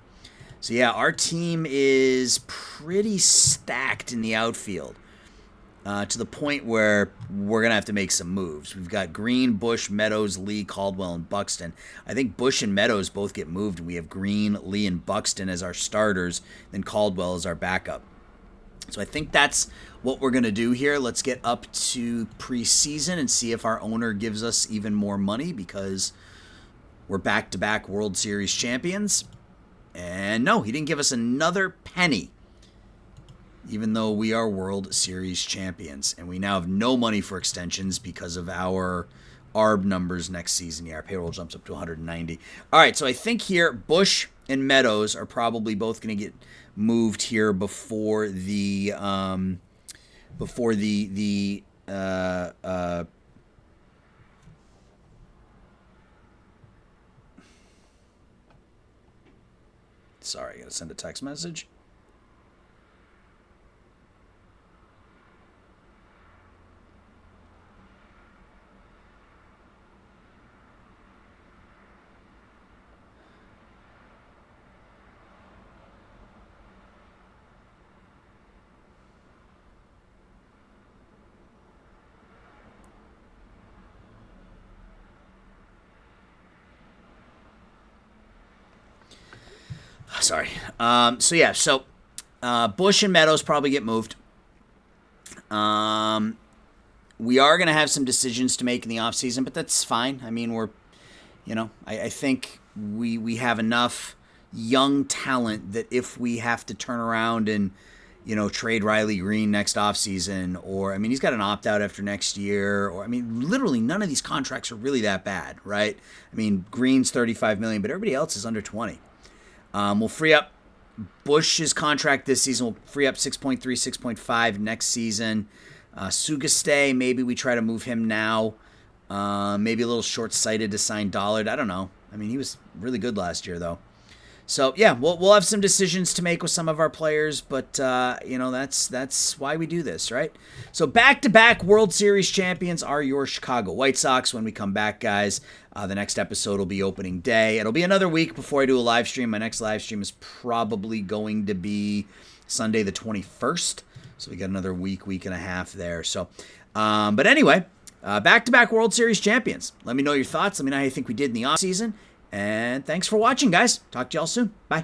So yeah, our team is pretty stacked in the outfield to the point where we're going to have to make some moves. We've got Green, Bush, Meadows, Lee, Caldwell, and Buxton. I think Bush and Meadows both get moved. We have Green, Lee, and Buxton as our starters, then Caldwell as our backup. So I think that's what we're going to do here. Let's get up to preseason and see if our owner gives us even more money because we're back-to-back World Series champions. And no, he didn't give us another penny, even though we are World Series champions. And we now have no money for extensions because of our ARB numbers next season. Yeah, our payroll jumps up to 190. All right, so I think here Bush and Meadows are probably both going to get moved here before the sorry, I got to send a text message. Sorry. So Bush and Meadows probably get moved. We are going to have some decisions to make in the offseason, but that's fine. I mean, I think we have enough young talent that if we have to turn around and, trade Riley Green next offseason, or, he's got an opt-out after next year, or, literally none of these contracts are really that bad, right? Green's $35 million, but everybody else is under 20. We'll free up Bush's contract this season. We'll free up 6.3, 6.5 next season. Sugaste, maybe we try to move him now. Maybe a little short-sighted to sign Dollard. I don't know. He was really good last year, though. So, yeah, we'll have some decisions to make with some of our players, but, that's why we do this, right? So, back-to-back World Series champions are your Chicago White Sox. When we come back, guys, the next episode will be opening day. It'll be another week before I do a live stream. My next live stream is probably going to be Sunday the 21st. So, we got another week and a half there. So, but anyway, back-to-back World Series champions. Let me know your thoughts. Let me know how you think we did in the offseason. And thanks for watching, guys. Talk to y'all soon. Bye.